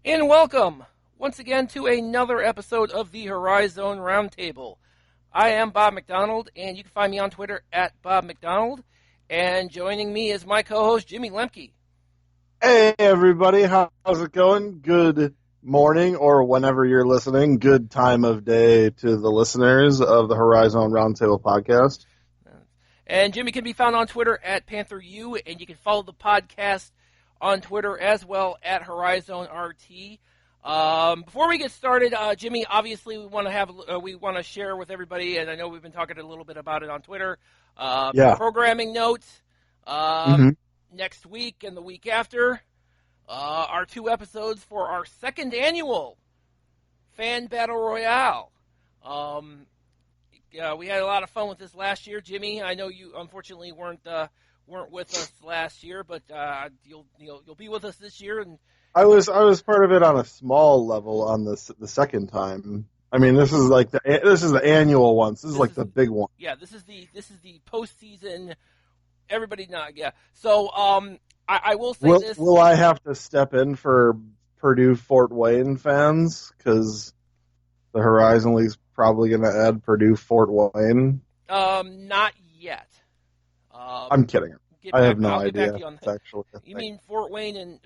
And welcome once again to another episode of the Horizon Roundtable. I am Bob McDonald, and you can find me on Twitter at Bob McDonald. And joining me is my co-host, Jimmy Lemke. Hey, everybody. How's it going? Good morning, or whenever you're listening. Good time of day to the listeners of the Horizon Roundtable podcast. And Jimmy can be found on Twitter at PantherU, and you can follow the podcast on Twitter as well at HorizonRT. Before we get started, Jimmy, obviously we want to share with everybody, and I know we've been talking a little bit about it on Twitter. Programming notes. Next week and the week after are two episodes for our second annual Fan Battle Royale. We had a lot of fun with this last year, Jimmy. I know you unfortunately weren't with us last year, but you'll be with us this year. And I was part of it on a small level on the second time. I mean, this is the annual one. This is the big one. Yeah, this is the postseason. Everybody not yeah. So I will say this. Will I have to step in for Purdue Fort Wayne fans because the Horizon League's probably going to add Purdue Fort Wayne? Not yet. I'm kidding. I have no idea. Actually, you mean Fort Wayne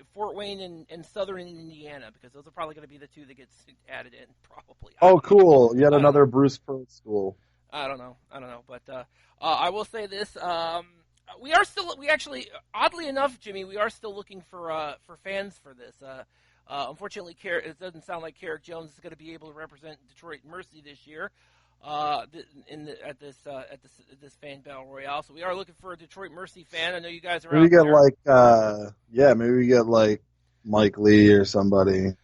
and Southern Indiana, because those are probably going to be the two that get added in, probably. Oh, cool! Yet another Bruce Pearl school. I don't know, but I will say this: we actually, oddly enough, Jimmy, we are still looking for fans for this. Unfortunately, it doesn't sound like Carrick Jones is going to be able to represent Detroit Mercy this year. At this Fan Battle Royale, so we are looking for a Detroit Mercy fan. I know you guys are. Maybe maybe we get like Mike Lee or somebody.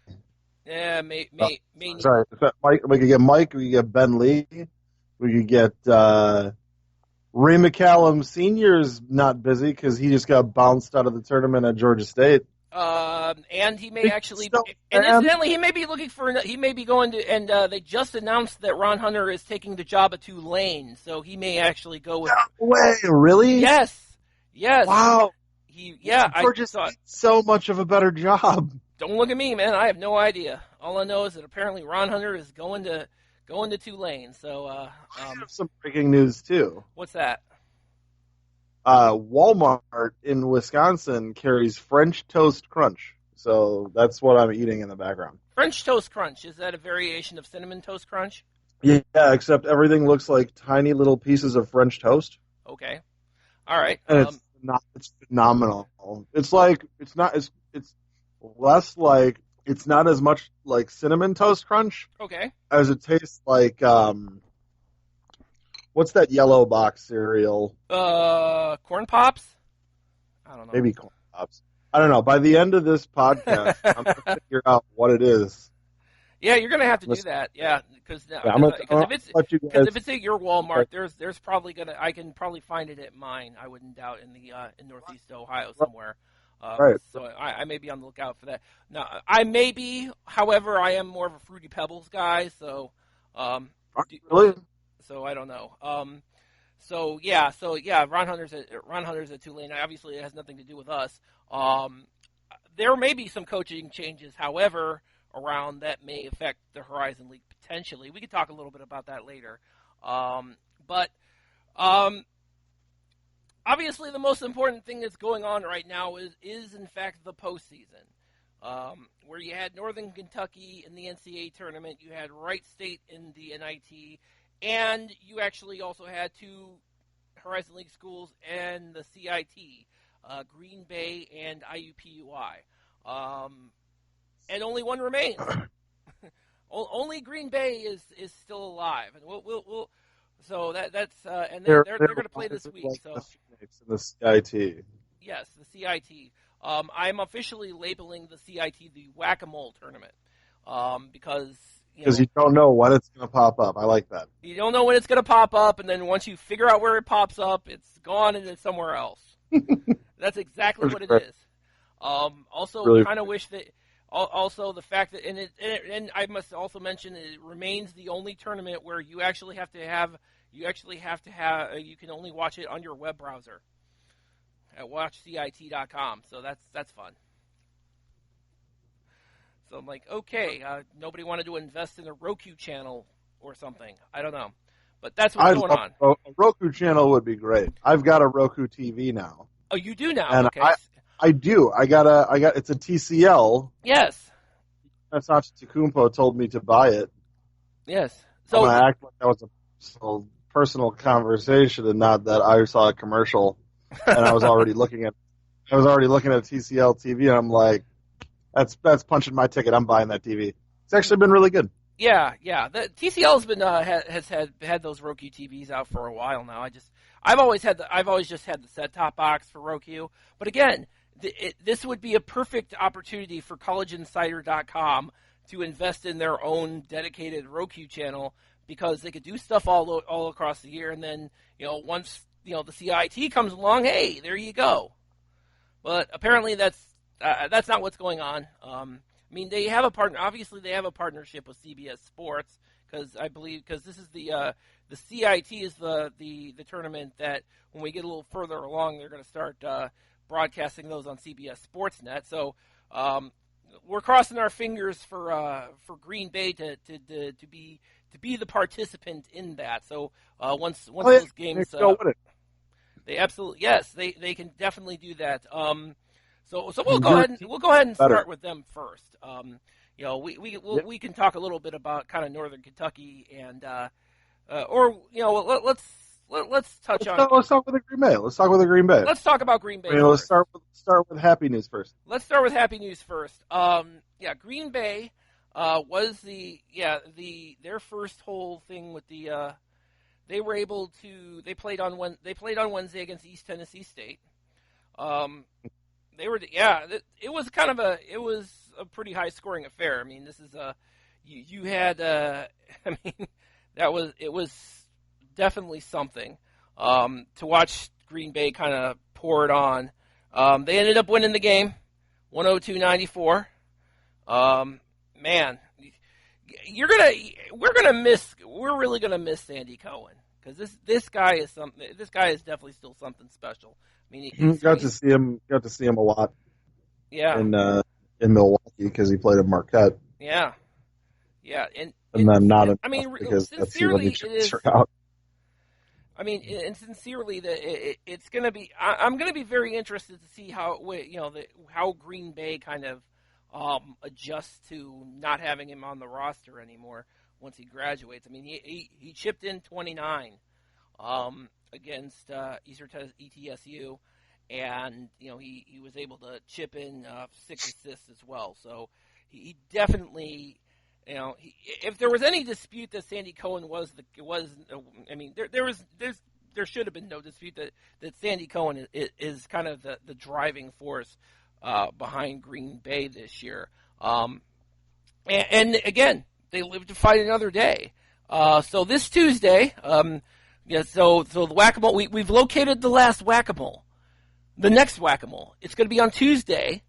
Yeah, maybe. Sorry, Mike. We could get Mike. We could get Ben Lee. We could get Ray McCallum Sr.'s not busy because he just got bounced out of the tournament at Georgia State. And he may actually, and incidentally, he may be going to, and they just announced that Ron Hunter is taking the job at Tulane, so he may actually go with. No way, really? Yes. Wow. Georgia State's so much of a better job. Don't look at me, man. I have no idea. All I know is that apparently Ron Hunter is going to Tulane. So I have some breaking news too. What's that? Walmart in Wisconsin carries French Toast Crunch. So that's what I'm eating in the background. French Toast Crunch, is that a variation of Cinnamon Toast Crunch? Yeah, except everything looks like tiny little pieces of French toast. Okay. All right. And it's phenomenal. It's less like, it's not as much like Cinnamon Toast Crunch. Okay. As it tastes like, what's that yellow box cereal? Corn Pops? I don't know. Maybe Corn Pops. I don't know. By the end of this podcast, I'm going to figure out what it is. Yeah, you're going to have to do that. Yeah, because if it's at your Walmart, there's probably I can probably find it at mine. I wouldn't doubt in Northeast Ohio somewhere. Right. So I may be on the lookout for that. Now I may be, however, I am more of a Fruity Pebbles guy. So really? So I don't know. So yeah. Ron Hunter's at Tulane. Obviously, it has nothing to do with us. There may be some coaching changes, however, around that may affect the Horizon League potentially. We could talk a little bit about that later. But obviously, the most important thing that's going on right now is in fact the postseason, where you had Northern Kentucky in the NCAA tournament, you had Wright State in the NIT. And you actually also had two Horizon League schools and the CIT, Green Bay and IUPUI. And only one remains. Only Green Bay is still alive, and we'll so that's and they're going to play this week. So the CIT. Yes, the CIT. I'm officially labeling the CIT the Whack-A-Mole tournament because. Because you don't know when it's going to pop up. I like that. You don't know when it's going to pop up, and then once you figure out where it pops up, it's gone and it's somewhere else. That's exactly what it is. Also, really kind of wish that. Also, the fact that, and I must also mention, it remains the only tournament where you actually have to have. You can only watch it on your web browser at watchcit.com. So that's fun. So I'm like, okay, nobody wanted to invest in a Roku channel or something. I don't know. But that's what's going on. A Roku channel would be great. I've got a Roku TV now. Oh, you do now? And Okay. I do. It's a TCL. Yes. Antetokounmpo told me to buy it. Yes. So I'm gonna act like that was a personal conversation and not that I saw a commercial and I was already looking at TCL TV and I'm like, that's punching my ticket. I'm buying that TV. It's actually been really good. Yeah. The TCL's been has had those Roku TVs out for a while now. I've always just had the set-top box for Roku. But again, this would be a perfect opportunity for collegeinsider.com to invest in their own dedicated Roku channel because they could do stuff all across the year, and then once the CIT comes along, hey, there you go. But apparently that's not what's going on. I mean, they have a partner. Obviously, they have a partnership with CBS Sports because this is the CIT is the tournament that when we get a little further along, they're going to start broadcasting those on CBS Sportsnet. So we're crossing our fingers for Green Bay to be the participant in that. So once those games, they absolutely they can definitely do that. So we'll go ahead and start with them first. We can talk a little bit about kind of Northern Kentucky and let's touch on. Let's talk with the Green Bay. Let's talk with the Green Bay. Let's talk about Green Bay. Let's start with happy news first. Let's start with happy news first. Green Bay was their first whole thing with the they were able to they played on Wednesday against East Tennessee State. It was a pretty high scoring affair. I mean, this is you had it was definitely something to watch Green Bay kind of pour it on. They ended up winning the game 102-94. Man, we're really gonna miss Sandy Cohen because this guy is something. This guy is definitely still something special. I mean, got to see him a lot. Yeah. In Milwaukee because he played at Marquette. Yeah. And then not. Because sincerely, it is. Out. I mean, and sincerely, it's going to be. I'm going to be very interested to see how Green Bay kind of adjusts to not having him on the roster anymore once he graduates. I mean, he chipped in 29 against ETSU, and he was able to chip in 6 assists as well. So he definitely. If there was any dispute that Sandy Cohen there should have been no dispute that Sandy Cohen is kind of the driving force behind Green Bay this year. And again, they live to fight another day. So this Tuesday, so the whack-a-mole, we've located the last whack-a-mole. The next whack-a-mole, it's going to be on Tuesday.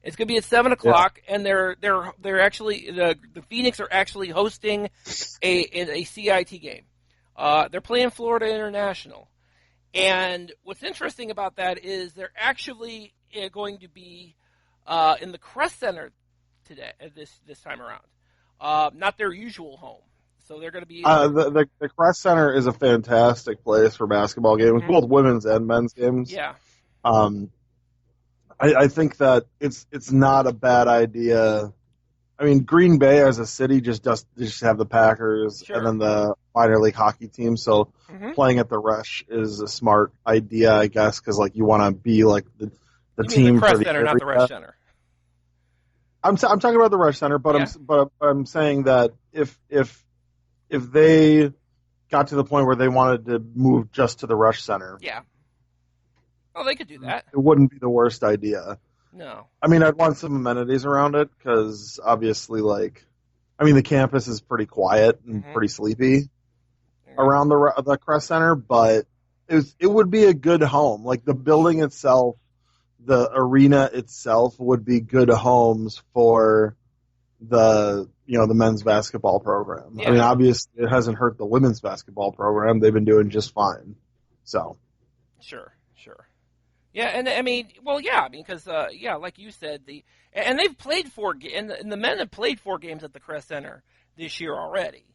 It's going to be at 7:00, and they're actually the Phoenix are actually hosting a CIT game. They're playing Florida International, and what's interesting about that is they're actually going to be in the Crest Center today this time around, not their usual home. So they're going to be the Crest Center is a fantastic place for basketball games, both women's and men's games. Yeah. I think that it's not a bad idea. I mean, Green Bay as a city just have the Packers and then the minor league hockey team. So playing at the Resch is a smart idea, I guess, because you want to be the team the for the Center, not the Resch Center. I'm talking about the Resch Center, but I'm saying that if they got to the point where they wanted to move just to the Resch Center, oh, they could do that. It wouldn't be the worst idea. No. I mean, I'd want some amenities around it because obviously, the campus is pretty quiet and pretty sleepy around the Crest Center, but it would be a good home. The building itself, the arena itself would be good homes for the men's basketball program. Yeah. I mean, obviously, it hasn't hurt the women's basketball program. They've been doing just fine. So. Sure. Yeah, and I mean, well, yeah, I mean, because like you said, and they've played and the men have played 4 games at the Crest Center this year already.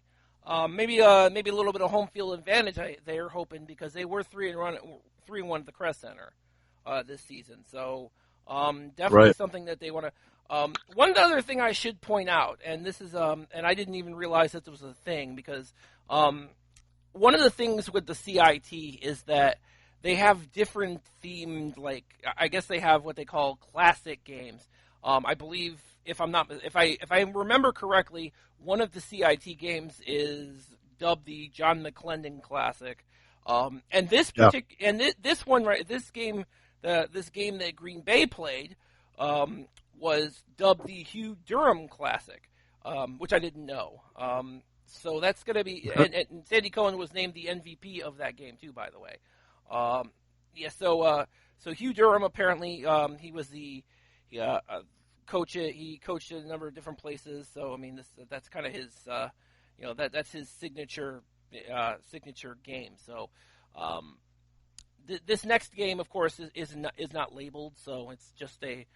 Maybe a little bit of home field advantage they're hoping because they were 3-1 at the Crest Center this season. So definitely Right. something that they want to. One other thing I should point out, and this is and I didn't even realize that this was a thing because one of the things with the CIT is that they have different themed, like I guess they have what they call classic games. I believe if I remember correctly, one of the CIT games is dubbed the John McClendon Classic, and this Yeah. this one this game that Green Bay played was dubbed the Hugh Durham Classic, which I didn't know. So that's going to be, and Sandy Cohen was named the MVP of that game too, by the way. So Hugh Durham apparently he was the coach. He coached at a number of different places. So I mean, that's kind of his that's his signature game. So this next game, of course, is not labeled. So it's just a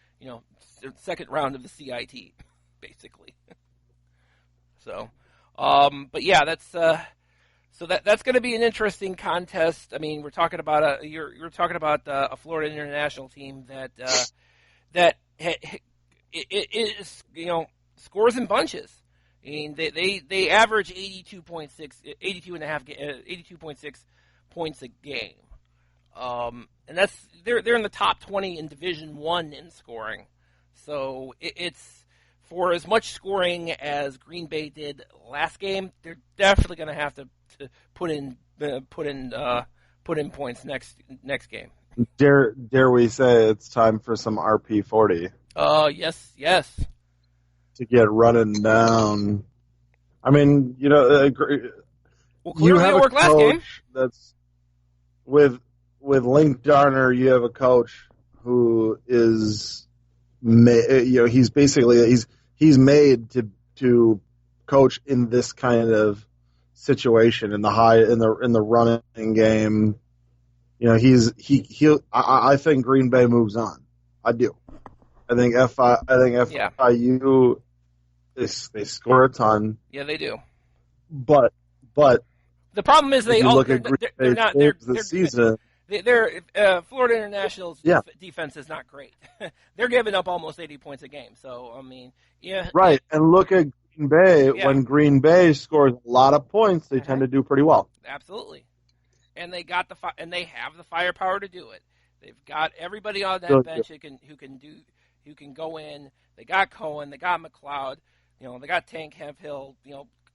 second round of the CIT, basically. So, but yeah, that's. So that's going to be an interesting contest. I mean, we're talking about you're talking about a Florida international team that is scores in bunches. I mean, they average 82.6 points a game, and they're in the top 20 in Division I in scoring. So it's. For as much scoring as Green Bay did last game, they're definitely going to have to put in points next game. Dare we say it's time for some RP40? Yes. To get running down. I mean, Well, you clearly have it a worked last game. coach that's with Link Darner. You have a coach who is, he's basically he's made to coach in this kind of situation in the running game. I think Green Bay moves on. I do. I think FIU they score a ton. Yeah, they do. But the problem is they're not this season. Florida International's defense is not great. They're giving up almost 80 points a game. So I mean, yeah. Right, and look at Green Bay. Yeah. When Green Bay scores a lot of points, they tend to do pretty well. Absolutely, and they have the firepower to do it. They've got everybody on that bench who can go in. They got Cohen, they got McLeod, they got Tank Hemphill,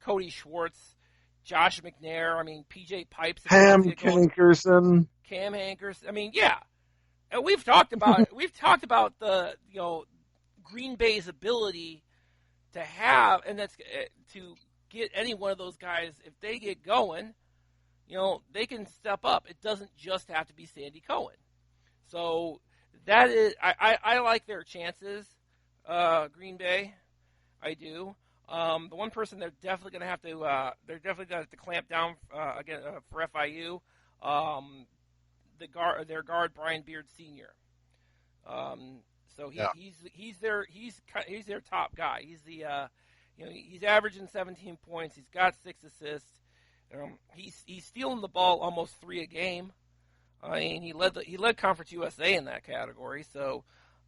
Cody Schwartz. Josh McNair, I mean, PJ Pipes, Cam Hankerson. I mean, yeah. And we've talked about the Green Bay's ability to have, and that's to get any one of those guys if they get going, they can step up. It doesn't just have to be Sandy Cohen. So that is, I like their chances, Green Bay. I do. The one person they're definitely going to have to clamp down again for FIU, their guard Brian Beard Sr. He's their top guy. He's he's averaging 17 points. He's got 6 assists. He's stealing the ball almost 3 a game. I mean, he led Conference USA in that category. So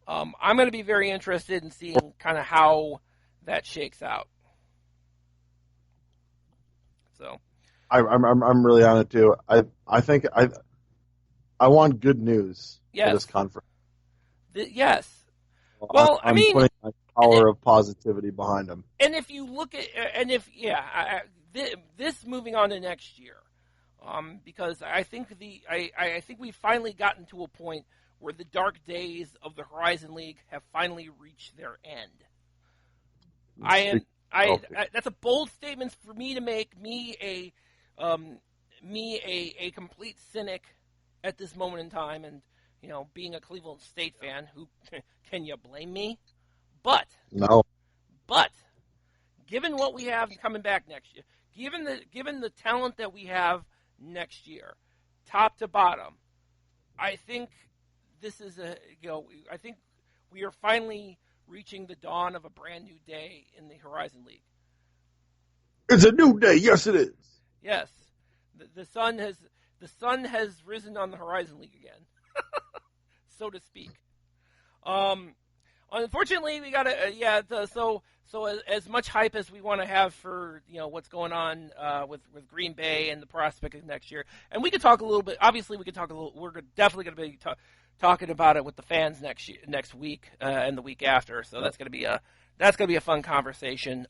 I'm going to be very interested in seeing kind of how that shakes out. So, I'm really on it too. I think I want good news for this conference. Yes. Well, I'm putting my power of positivity behind them. And if you look at, this moving on to next year, because I think I think we've finally gotten to a point where the dark days of the Horizon League have finally reached their end. That's a bold statement for me to make. Me a complete cynic at this moment in time, and being a Cleveland State fan, who can you blame me? But given what we have coming back next year, given the talent that we have next year, top to bottom, I think this is I think we are finally reaching the dawn of a brand new day in the Horizon League. It's a new day. Yes, it is. Yes, the sun has risen on the Horizon League again, so to speak. Unfortunately, we got to so as much hype as we want to have for what's going on with Green Bay and the prospect of next year, and we could talk a little bit. Obviously, we could talk a little. We're definitely going to be talking about it with the fans next week and the week after. So that's going to be a fun conversation.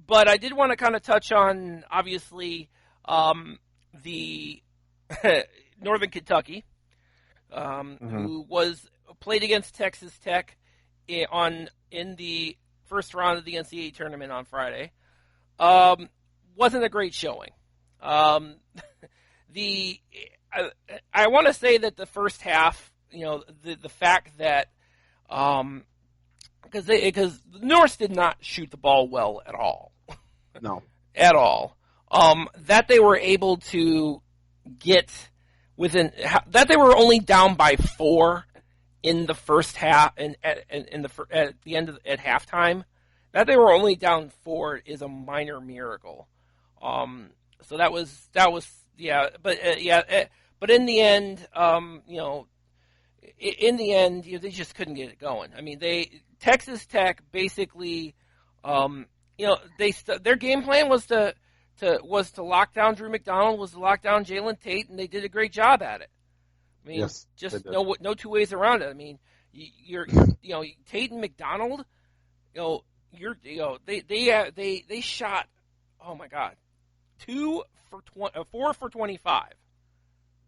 But I did want to kind of touch on obviously the Northern Kentucky, who played against Texas Tech in the first round of the NCAA tournament on Friday. Wasn't a great showing. I want to say that the first half, the fact that because Norse did not shoot the ball well at all. No. At all. That they were able to get that they were only down by 4 in the first half and at the end at halftime. That they were only down 4 is a minor miracle. So that was but in the end, they just couldn't get it going. I mean, Texas Tech basically, their game plan was to lock down Drew McDonald, was to lock down Jalen Tate, and they did a great job at it. I mean, yes, just no two ways around it. I mean, you're Tate and McDonald, they shot, oh my God, 4 for 25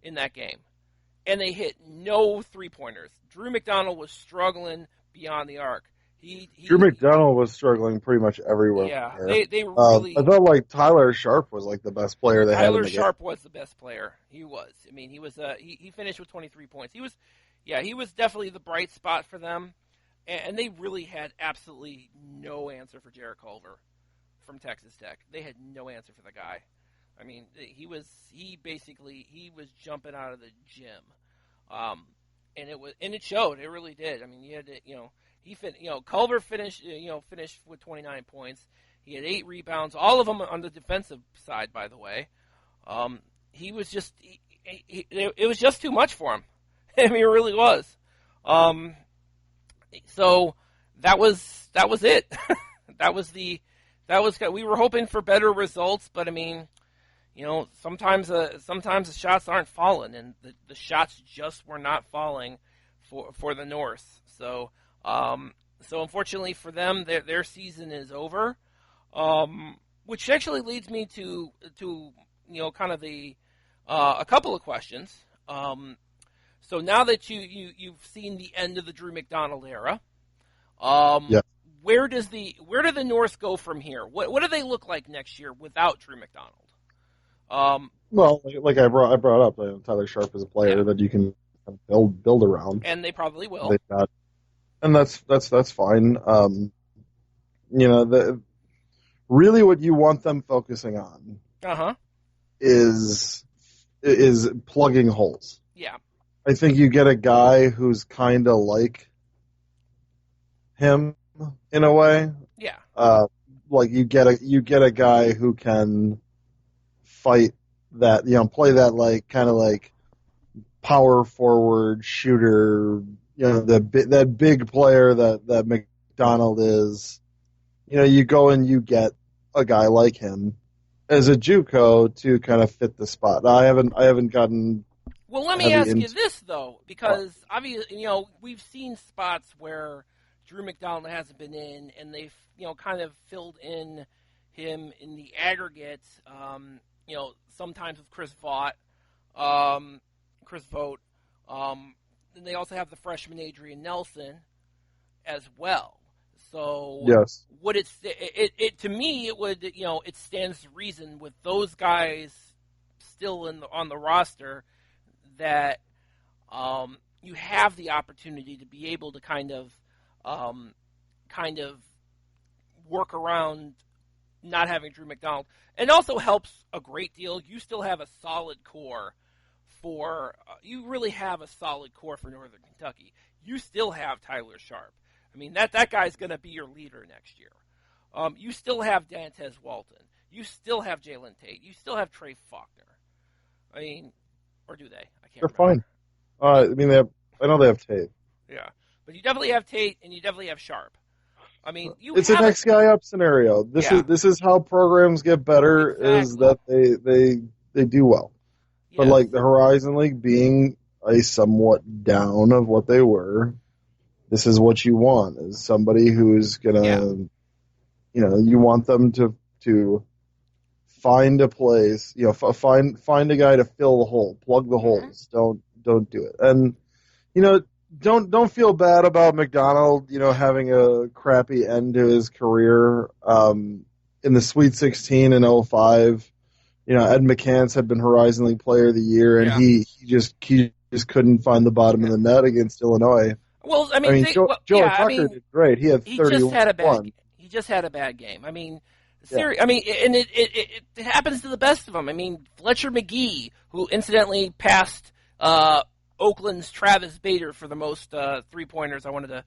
in that game, and they hit no 3-pointers. Drew McDonald was struggling beyond the arc. Drew McDonald was struggling pretty much everywhere. Yeah, they really. I felt Tyler Sharp was the best player they had in the game. Tyler Sharp was the best player. He was. I mean, he was. He finished with 23 points. He was definitely the bright spot for them, and they really had absolutely no answer for Jarrett Culver from Texas Tech. They had no answer for the guy. I mean, he was jumping out of the gym, and it showed. It really did. I mean, you had to, Culver finished with 29 points. He had 8 rebounds, all of them on the defensive side, by the way. He was just, it was just too much for him. I mean, it really was. So that was it. We were hoping for better results, but I mean, sometimes the shots aren't falling, and the shots just were not falling for the Norse. So unfortunately for them, their season is over, which actually leads me to kind of a couple of questions. So now that you've seen the end of the Drew McDonald era, yeah. Where do the Norse go from here? What do they look like next year without Drew McDonald? Well, like I brought up, Tyler Sharp is a player that you can build around, and they probably will. And that's fine. Really what you want them focusing on is plugging holes. Yeah. I think you get a guy who's kind of like him in a way. Yeah. You get a guy who can fight that, play that kind of power forward shooter, that big player that McDonald is. You go and you get a guy like him as a JUCO to kind of fit the spot. Now, I haven't gotten. Well, let me ask you this though, because obviously, we've seen spots where Drew McDonald hasn't been in, and they've kind of filled in him in the aggregate. Sometimes with Chris Vogt. And they also have the freshman Adrian Nelson as well. So yes, would it to me it would it stands to reason with those guys still on the roster that you have the opportunity to be able to kind of work around not having Drew McDonald, and also helps a great deal. You still have a solid core you really have a solid core for Northern Kentucky. You still have Tyler Sharp. I mean, that guy's going to be your leader next year. You still have Dantez Walton. You still have Jalen Tate. You still have Trey Faulkner. I mean, or do they? I can't They're remember. fine. I mean, I know they have Tate. Yeah, but you definitely have Tate and you definitely have Sharp. I mean, it's a next guy up scenario. This is how programs get better, exactly. Is that they do well. Yes. But like the Horizon League being a somewhat down of what they were, this is what you want, is somebody who's gonna, you want them to find a place, find a guy to fill the hole, plug the holes. Don't do it. And don't feel bad about McDonald, having a crappy end to his career. In the Sweet 16 in 05, Ed McCants had been Horizon League Player of the Year, and he just couldn't find the bottom of the net against Illinois. Well, I mean, Joe Tucker did great. He had 31. He just had a bad game. I mean, I mean, and it happens to the best of them. I mean, Fletcher McGee, who incidentally passed Oakland's Travis Bader for the most 3-pointers. I wanted to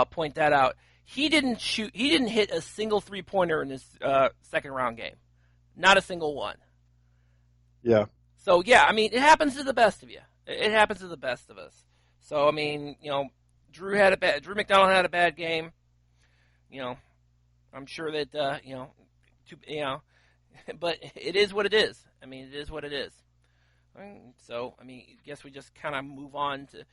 point that out. He didn't hit a single 3-pointer in his second round game. Not a single one. Yeah. So, yeah, I mean, it happens to the best of you. It happens to the best of us. So, I mean, Drew McDonald had a bad game. I'm sure that, but it is what it is. I mean, it is what it is. So, I mean, I guess we just kind of move on to,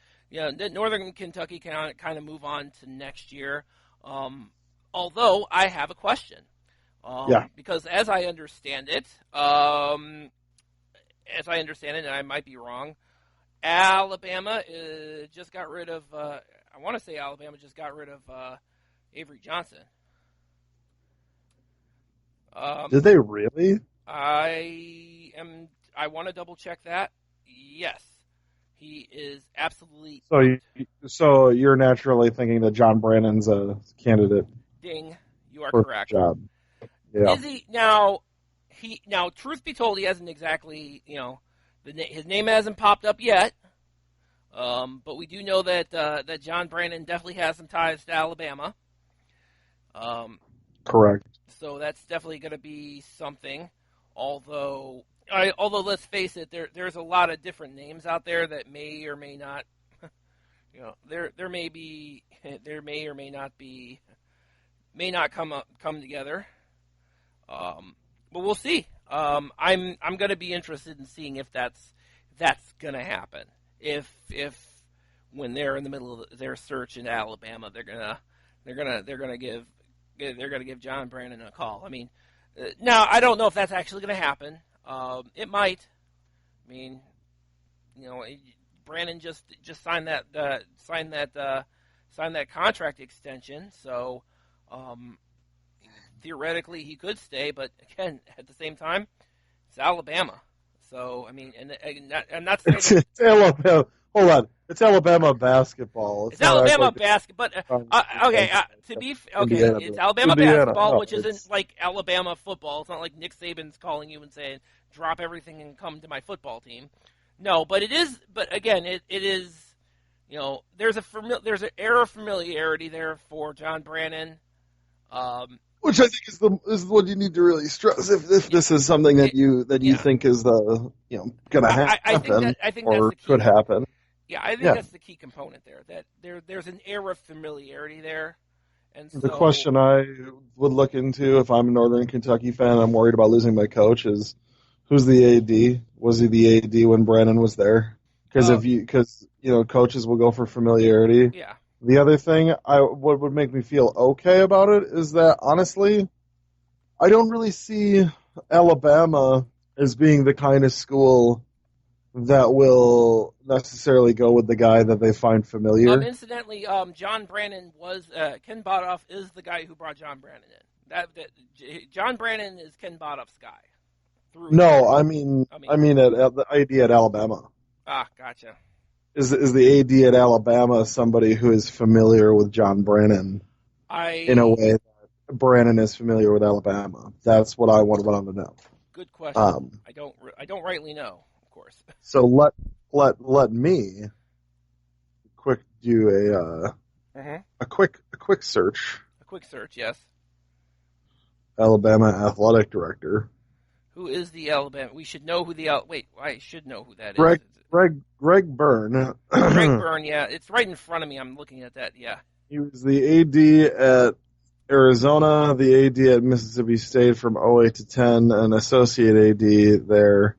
Northern Kentucky can kind of move on to next year. Although I have a question. Because as I understand it, and I might be wrong, Alabama just got rid of, I want to say Alabama just got rid of Avery Johnson. Did they really? I want to double check that. Yes, he is absolutely. So you're naturally thinking that John Brannon's a candidate. Ding, you are correct. Job. Yeah. Is he now? Now, truth be told, he hasn't exactly. His name hasn't popped up yet. But we do know that John Brannon definitely has some ties to Alabama. Correct. So that's definitely going to be something. Although let's face it, there's a lot of different names out there that may or may not, there may or may not be, may not come together. But we'll see. I'm going to be interested in seeing if that's going to happen. If when they're in the middle of their search in Alabama, they're gonna give John Brannon a call. I mean, now I don't know if that's actually going to happen. It might. I mean, Brannon just signed that contract extension, so theoretically he could stay. But again, at the same time, it's Alabama. So I mean, and I'm not saying it's Alabama. Hold on, it's Alabama basketball. It's Alabama basketball. Okay, it's Alabama basketball, which isn't like Alabama football. It's not like Nick Saban's calling you and saying, "Drop everything and come to my football team." No, but it is. But again, it is. There's an air of familiarity there for John Brannon. Which I think is what you need to really stress. If this is something that you think is going to happen, I think or that's the key. Could happen. Yeah, I think that's the key component there. That there's an air of familiarity there. And so, the question I would look into if I'm a Northern Kentucky fan, I'm worried about losing my coach. Is who's the AD? Was he the AD when Brannon was there? Because coaches will go for familiarity. Yeah. The other thing, what would make me feel okay about it is that, honestly, I don't really see Alabama as being the kind of school that will necessarily go with the guy that they find familiar. Incidentally, John Brannon was Ken Bodoff is the guy who brought John Brannon in. John Brannon is Ken Bodoff's guy. I mean the AD at Alabama. Ah, gotcha. Is the AD at Alabama somebody who is familiar with John Brannon in a way that Brannon is familiar with Alabama? That's what I want to know. Good question. I don't rightly know, of course. So let me do a quick search. A quick search, yes. Alabama athletic director. Who is the Alabama? We should know who the wait. I should know who that is. Greg Byrne. Greg Byrne, yeah, it's right in front of me. I'm looking at that. Yeah. He was the AD at Arizona, the AD at Mississippi State from 08 to 10, and associate AD there.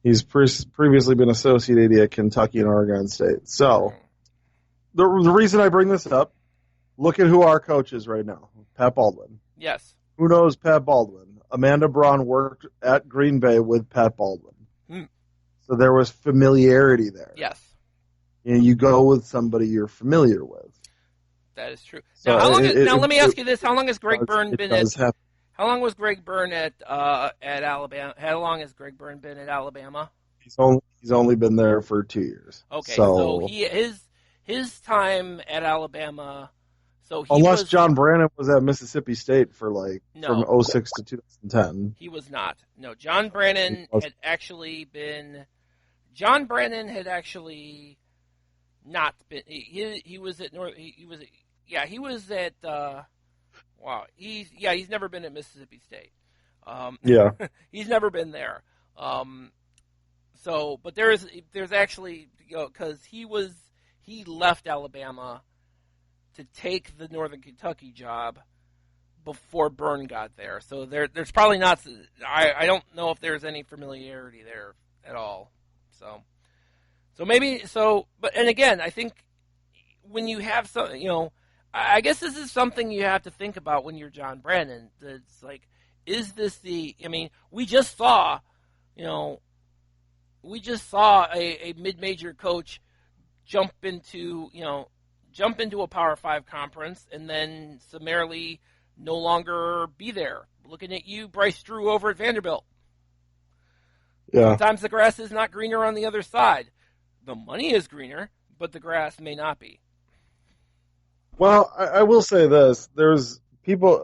He's previously been associate AD at Kentucky and Oregon State. So, the reason I bring this up, look at who our coach is right now, Pat Baldwin. Yes. Who knows Pat Baldwin? Amanda Braun worked at Green Bay with Pat Baldwin. So there was familiarity there. Yes. You go with somebody you're familiar with. That is true. So now, let me ask you this: how long has Greg Byrne been at? How long was Greg Byrne at Alabama? How long has Greg Byrne been at Alabama? He's only been there for 2 years. Okay, so his time at Alabama. So unless John Brannon was at Mississippi State for from 06 to 2010. He was not. No, John Brannon had actually not been. He was at North. He was at. Wow. He's never been at Mississippi State. He's never been there. But there's actually because he left Alabama to take the Northern Kentucky job before Byrne got there. So there's probably not. I don't know if there's any familiarity there at all. So maybe so. But and again, I think when you have some, I guess this is something you have to think about when you're John Brannon. It's like, is this the? I mean, we just saw a mid-major coach jump into a Power 5 conference and then summarily no longer be there. Looking at you, Bryce Drew over at Vanderbilt. Yeah. Sometimes the grass is not greener on the other side. The money is greener, but the grass may not be. Well, I will say this. There's people,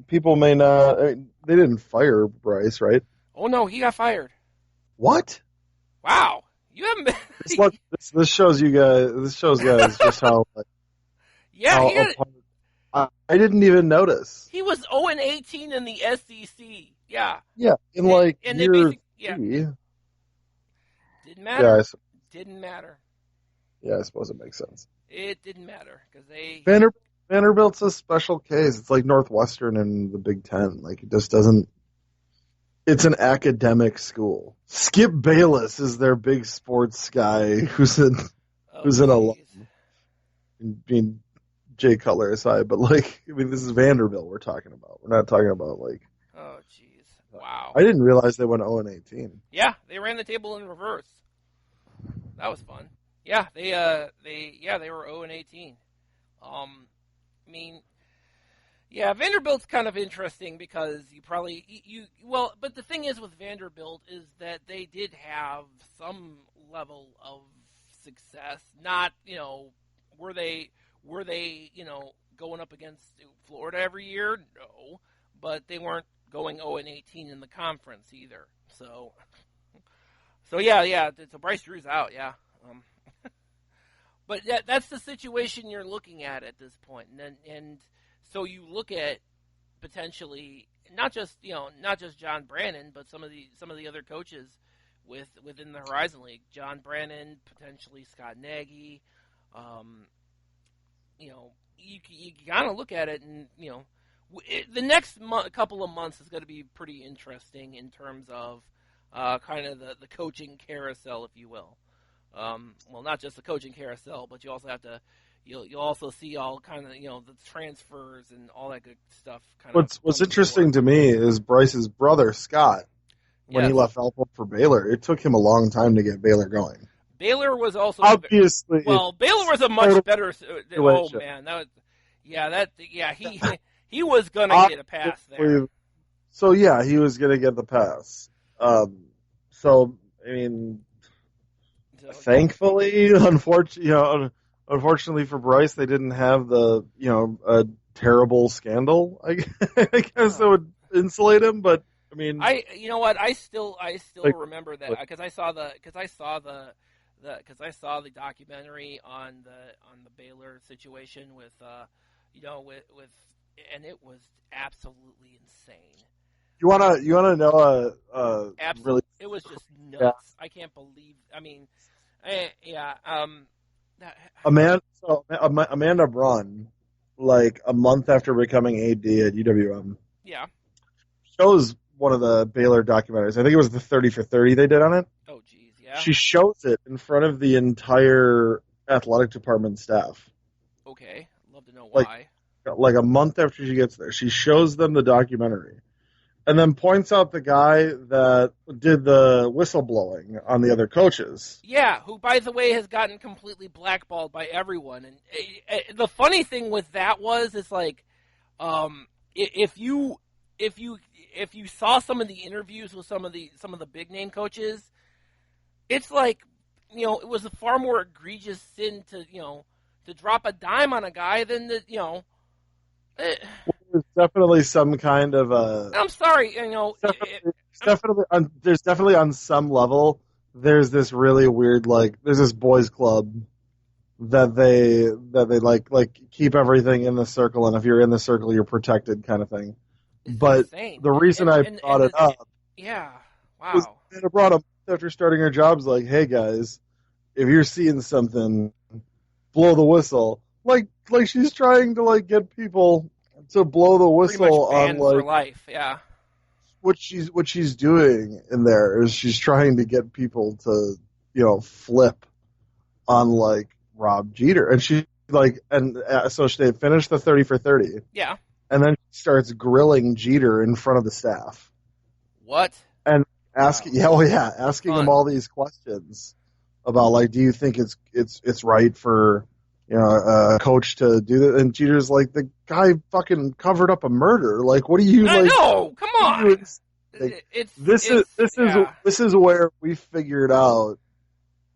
people may not, they didn't fire Bryce, right? Oh, no, he got fired. What? Wow. You haven't been... this shows guys just how... Yeah, I didn't even notice. He was 0-18 in the SEC. Yeah. Yeah, in year 3. Didn't matter. Yeah, didn't matter. Yeah, I suppose it makes sense. It didn't matter because Vanderbilt's a special case. It's like Northwestern and the Big Ten. It just doesn't. It's an academic school. Skip Bayless is their big sports guy who's an alum. Being Jay Cutler aside, but this is Vanderbilt we're talking about. We're not talking about Oh jeez! Wow. I didn't realize they went 0-18. Yeah, they ran the table in reverse. That was fun. Yeah, they were 0-18. Vanderbilt's kind of interesting because but the thing is with Vanderbilt is that they did have some level of success. Not, were they going up against Florida every year? No, but they weren't going 0-18 in the conference either. So Bryce Drew's out, yeah. But that's the situation you're looking at this point, and so you look at potentially not just John Brannon, but some of the other coaches within the Horizon League. John Brannon, potentially Scott Nagy. You kind of look at it, and the next couple of months is going to be pretty interesting in terms of kind of the coaching carousel, if you will. Not just the coaching carousel, but you also have to, you'll also see all kind of, the transfers and all that good stuff. What's interesting to me is Bryce's brother, Scott, when he left Alpha for Baylor, it took him a long time to get Baylor going. Baylor was also, obviously, Baylor was a much better, oh man, he was going to get a pass there. So yeah, he was going to get the pass. Thankfully, unfortunately for Bryce, they didn't have the a terrible scandal. I guess that would insulate him, but I still remember that because I saw because I saw the documentary on the Baylor situation with and it was absolutely insane. You wanna know really It was just nuts. I can't believe. I mean, Amanda Braun, like a month after becoming AD at UWM, yeah. shows one of the Baylor documentaries. I think it was the 30 for 30 they did on it. Oh, geez, yeah. She shows it in front of the entire athletic department staff. Okay, I'd love to know why. Like a month after she gets there, she shows them the documentary, and then points out the guy that did the whistleblowing on the other coaches. Yeah, who, by the way, has gotten completely blackballed by everyone. And the funny thing with that is like, if you saw some of the interviews with some of the big name coaches, it's like, it was a far more egregious sin to drop a dime on a guy than There's definitely some kind of I'm sorry, there's definitely on some level there's this really weird, like, there's this boys club that they like keep everything in the circle, and if you're in the circle you're protected kind of thing. But insane. The reason I brought it up, yeah, was wow, I brought up after starting her jobs, like, hey guys, if you're seeing something, blow the whistle. Like she's trying to like get people to blow the whistle on like for life, yeah. What she's doing in there is she's trying to get people to flip on like Rob Jeter, and she like so they finished the 30 for 30, yeah, and then she starts grilling Jeter in front of the staff. What? And asking him all these questions about like, do you think it's right for a coach to do that? And Jeter's like, the guy fucking covered up a murder. Like, what do you like? No, come on. This is where we figured out.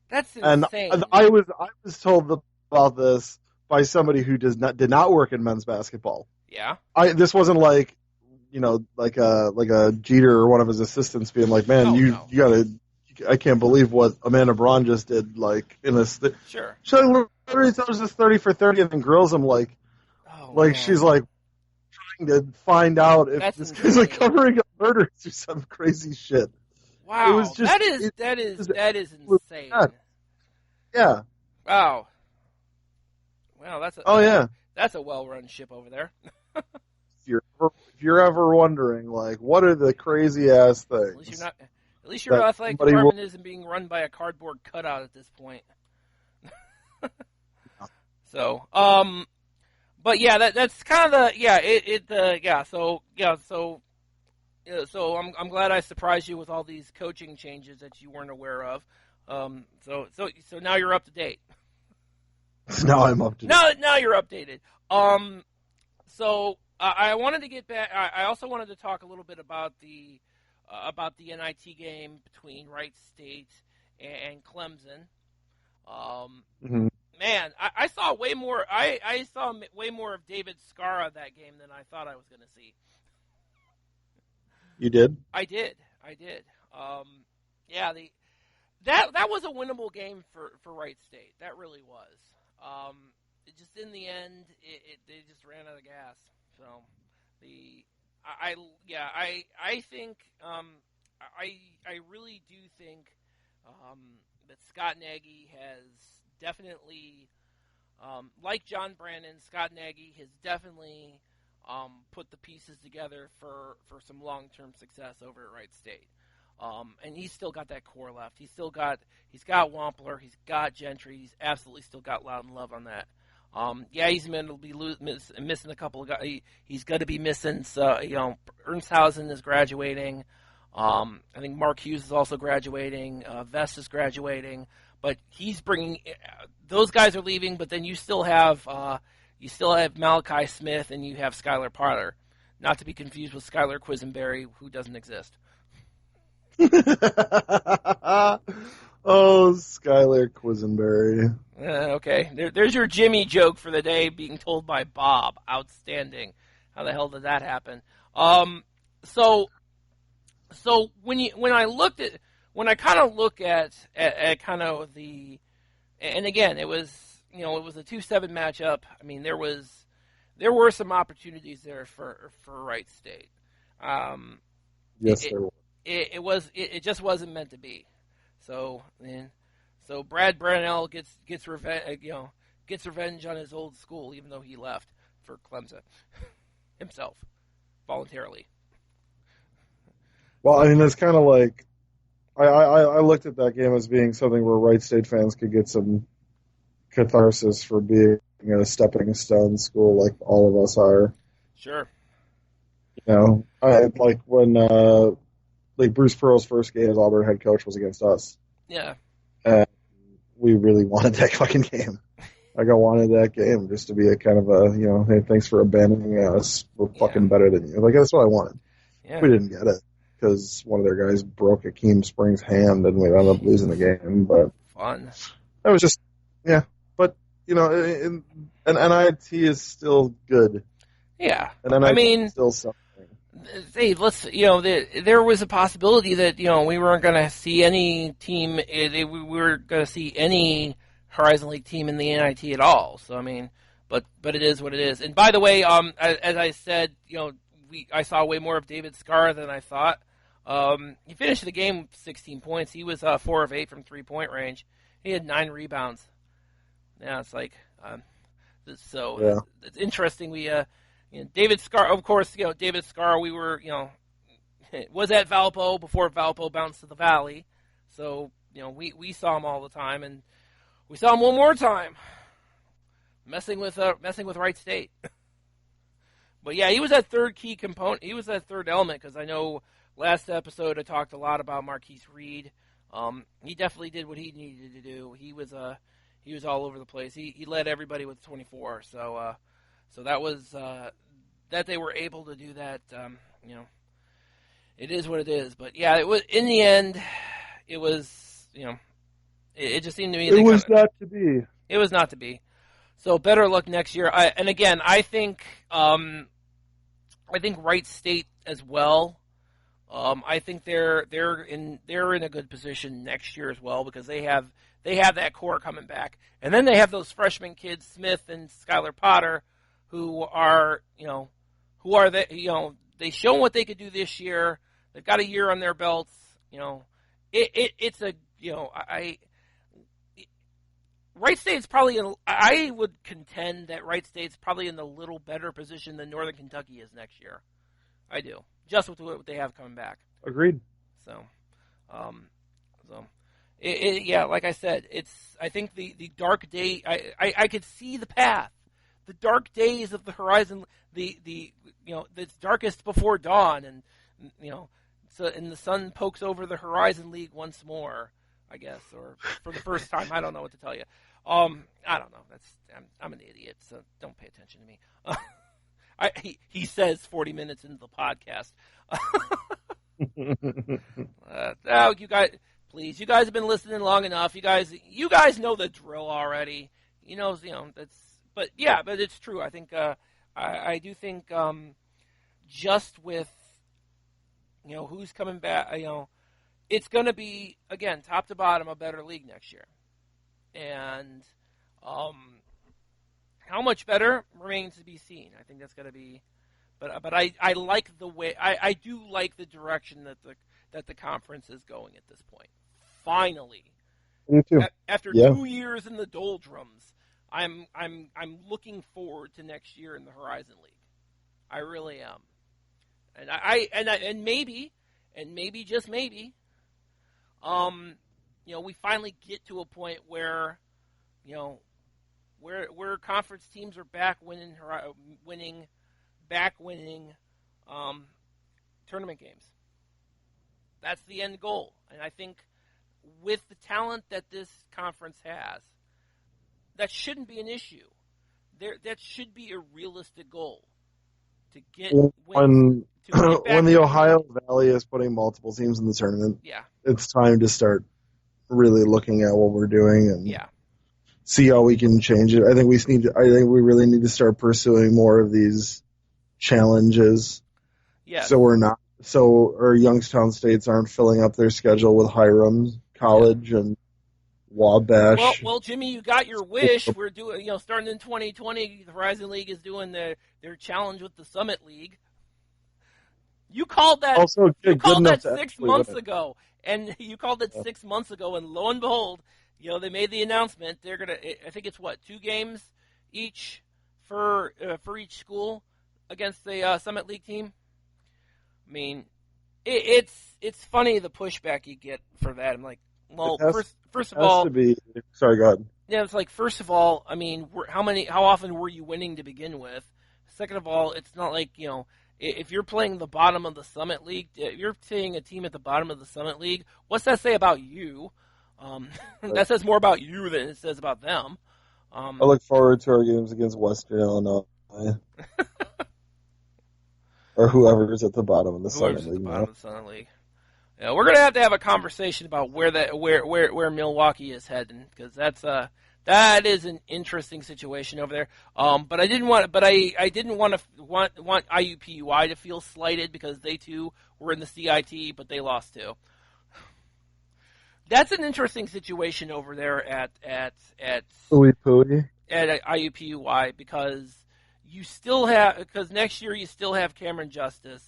That's insane. And I was told about this by somebody who did not work in men's basketball. Yeah. This wasn't like like a Jeter or one of his assistants being like, man, you gotta. I can't believe what Amanda Braun just did. Like in this, sure. She literally throws this 30 for 30 and then grills him like man. She's like trying to find out if That's this insane. guy's like covering up murders or some crazy shit. Wow, it was just, that is insane. Yeah. Wow. Well, that's a well-run ship over there. If you're ever wondering, like, what are the crazy ass things? At least your athletic department isn't being run by a cardboard cutout at this point. So, but yeah, that's kind of So I'm glad I surprised you with all these coaching changes that you weren't aware of. So now you're up to date. Now I'm up to date. Now you're updated. So I wanted to get back. I also wanted to talk a little bit about the NIT game between Wright State and Clemson. Mm-hmm. Man, I saw way more. I saw way more of David Scarra that game than I thought I was going to see. You did? I did. Yeah, that was a winnable game for Wright State. That really was. It just in the end, they just ran out of gas. So I think I really do think that Scott Nagy has definitely, like John Brandon, Scott Nagy has definitely put the pieces together for some long-term success over at Wright State. And he's still got that core left. He's got Wampler, he's got Gentry, he's absolutely still got Loudon Love on that. He's going to be missing a couple of guys. He's going to be missing. Ernshausen is graduating. I think Mark Hughes is also graduating. Vest is graduating, but he's bringing. Those guys are leaving, but then you still have Malachi Smith and you have Skylar Potter, not to be confused with Skylar Quisenberry, who doesn't exist. Oh, Skylar Quisenberry. Okay, there's your Jimmy joke for the day, being told by Bob. Outstanding. How the hell did that happen? So when I looked at when I kind of look at kind of the, and again, it was a 2-7 matchup. I mean, there were some opportunities there for Wright State. Yes, there were. It just wasn't meant to be. So Brad Brownell gets revenge on his old school, even though he left for Clemson himself voluntarily. Well, I mean, it's kind of like I looked at that game as being something where Wright State fans could get some catharsis for being a stepping stone school like all of us are. Sure. Like when like Bruce Pearl's first game as Auburn head coach was against us. Yeah. And we really wanted that fucking game. Like I wanted that game just to be a kind of a, hey, thanks for abandoning us. We're fucking better than you. Like that's what I wanted. Yeah. We didn't get it because one of their guys broke Akeem Spring's hand and we ended up losing the game. But fun. That was just, yeah. But, and NIT is still good. Yeah. And NIT is still something. Hey, there was a possibility that, we weren't going to see any team, we were going to see any Horizon League team in the NIT at all. So, I mean, but it is what it is. And by the way, as I said, I saw way more of David Scarr than I thought. He finished the game with 16 points. He was 4 of 8 from 3-point range. He had 9 rebounds. Yeah, it's like, it's interesting. David Scarr, of course, David Scarr, we were, was at Valpo before Valpo bounced to the Valley. So, we saw him all the time, and we saw him one more time messing with Wright State. But yeah, he was that third key component. He was that third element, because I know last episode I talked a lot about Marquise Reed. He definitely did what he needed to do. He was all over the place. He led everybody with 24. So that was that they were able to do that. It is what it is. But yeah, it was in the end. It was it just seemed to me. It was not to be. It was not to be. So better luck next year. I think Wright State as well. I think they're in a good position next year as well, because they have that core coming back, and then they have those freshman kids, Smith and Skylar Potter, who are they show what they could do this year. They've got a year on their belts. Wright State's probably I would contend that Wright State's probably in a little better position than Northern Kentucky is next year. I do, just with what they have coming back. Agreed. So, like I said, I think the dark day. I could see the path, the dark days of the Horizon. The darkest before dawn, and and the sun pokes over the Horizon League once more, I guess, or for the first time. I don't know what to tell you. I don't know. I'm an idiot, so don't pay attention to me. He says 40 minutes into the podcast. You guys, please. You guys have been listening long enough. You guys know the drill already. But it's true. I think I do think just with who's coming back, it's going to be, again, top to bottom, a better league next year. And how much better remains to be seen. I think that's going to be, but I like the way, I do like the direction that the conference is going at this point. Finally, me too. After 2 years in the doldrums, I'm looking forward to next year in the Horizon League. I really am, and maybe just maybe. We finally get to a point where, where conference teams are back winning tournament games. That's the end goal. And I think with the talent that this conference has, that shouldn't be an issue. That should be a realistic goal to get wins. When the Ohio Valley is putting multiple teams in the tournament, it's time to start really looking at what we're doing and see how we can change it. I think we really need to start pursuing more of these challenges. Yeah. So we're not or Youngstown States aren't filling up their schedule with Hiram Yeah. College and Wabash. Well, Jimmy, you got your wish. We're doing, starting in 2020, the Horizon League is doing their challenge with the Summit League. You called that. Also You good called enough that to six actually win months it. ago, and you called it 6 months ago, and lo and behold, they made the announcement. They're gonna. I think it's what, 2 games each for each school against the Summit League team. I mean, it's funny the pushback you get for that. I'm like, It well, has first of has to all, be. Sorry, go ahead. yeah, it's like, first of all, I mean, how often were you winning to begin with? Second of all, it's not like, if you're playing the bottom of the Summit League, if you're seeing a team at the bottom of the Summit League, what's that say about you? Right. That says more about you than it says about them. I look forward to our games against Western Illinois or whoever's at the bottom of the Summit Whoever's at the League bottom now. of the Summit League. Yeah, we're gonna have to have a conversation about where Milwaukee is heading, because that is an interesting situation over there. But I didn't want IUPUI to feel slighted, because they too were in the CIT, but they lost too. That's an interesting situation over there at Ooey pooey. at IUPUI, because next year you still have Cameron Justice,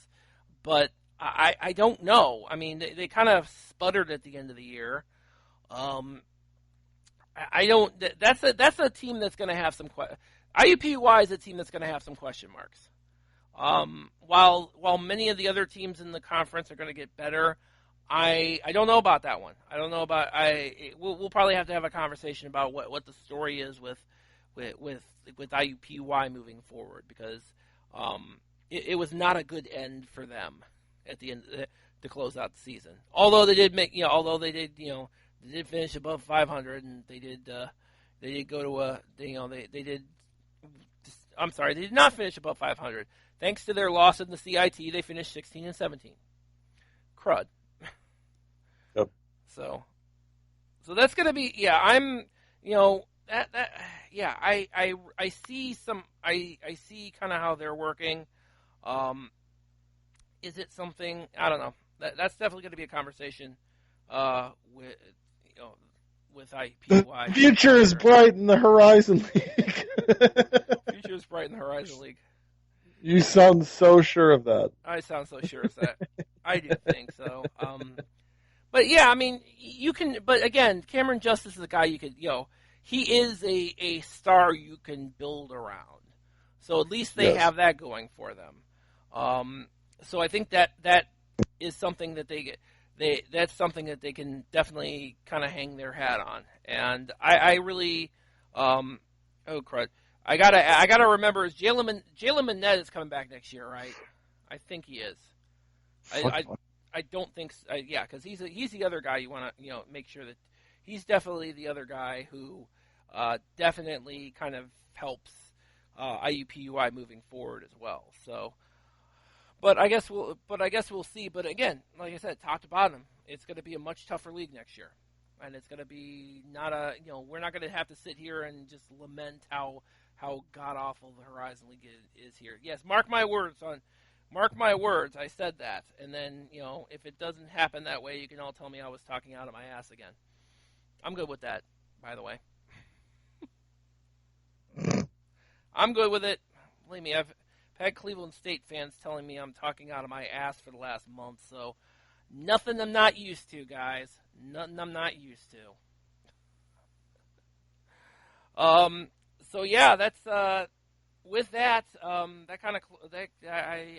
but I don't know. I mean, they kind of sputtered at the end of the year. I don't. That's a team that's going to have some. IUPUI is a team that's going to have some question marks. While many of the other teams in the conference are going to get better, I don't know about that one. I don't know about we'll probably have to have a conversation about what the story is with IUPUI moving forward, because it was not a good end for them at the end to close out the season. Although they did they did finish above 500, and they did go to they did. I'm sorry, they did not finish above 500. Thanks to their loss in the CIT, they finished 16-17. Crud. Yep. So that's gonna be, yeah. I'm I see I see kind of how they're working. Is it something, I don't know. That's definitely going to be a conversation with with IPY. The future is bright in the Horizon League. Future is bright in the Horizon League. You sound so sure of that. I sound so sure of that. I do think so. But yeah, I mean, you can. But again, Cameron Justice is a guy you could, he is a star you can build around. So at least they have that going for them. So I think that is something that that's something that they can definitely kind of hang their hat on. And I really, oh crud, I gotta remember, is Jalen Manette is coming back next year, right? I think he is. I don't think so. Yeah, because he's the other guy you want to make sure that he's definitely the other guy who definitely kind of helps IUPUI moving forward as well. So, but I guess we'll see. But again, like I said, top to bottom, it's going to be a much tougher league next year, and it's going to be not a we're not going to have to sit here and just lament how god awful the Horizon League is here. Yes, mark my words. I said that, and then if it doesn't happen that way, you can all tell me I was talking out of my ass again. I'm good with that, by the way. I'm good with it. Believe me, I've had Cleveland State fans telling me I'm talking out of my ass for the last month, so nothing I'm not used to, guys. Nothing I'm not used to. So yeah, that's with that. That kind of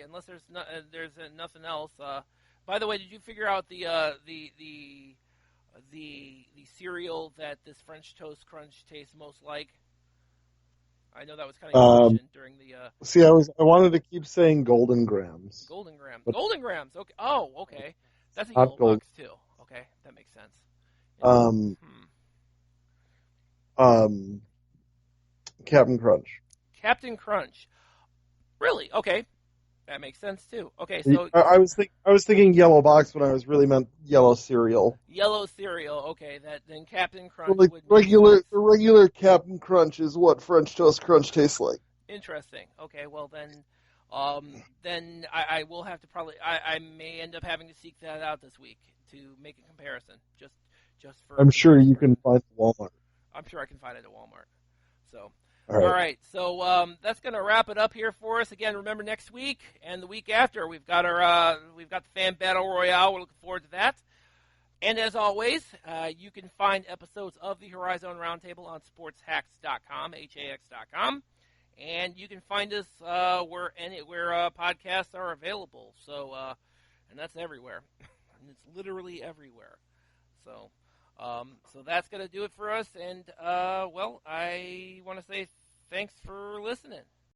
unless there's nothing else. By the way, did you figure out the cereal that this French Toast Crunch tastes most like? I know that was kind of your question during the. See, I wanted to keep saying Golden Grams. Golden Grams. Golden Grams. Okay. Oh, okay. That's a Not yellow box too. Okay, that makes sense. Captain Crunch. Captain Crunch. Really? Okay, that makes sense too. Okay, so I was thinking yellow box when I was really meant yellow cereal. Yellow cereal. Okay, then Captain Crunch So like would the regular Captain Crunch is what French Toast Crunch tastes like. Interesting. Okay, well then, then I will have to I may end up having to seek that out this week to make a comparison. Just for I'm sure you comparison. can find it at Walmart. I'm sure I can find it at Walmart. So, All right. all right. So that's going to wrap it up here for us. Again, remember next week and the week after we've got the fan battle royale. We're looking forward to that. And as always, you can find episodes of the Horizon Roundtable on sportshacks.com, hax.com, and you can find us where podcasts are available. So, and that's everywhere. And it's literally everywhere. So. So that's going to do it for us, and, I want to say thanks for listening.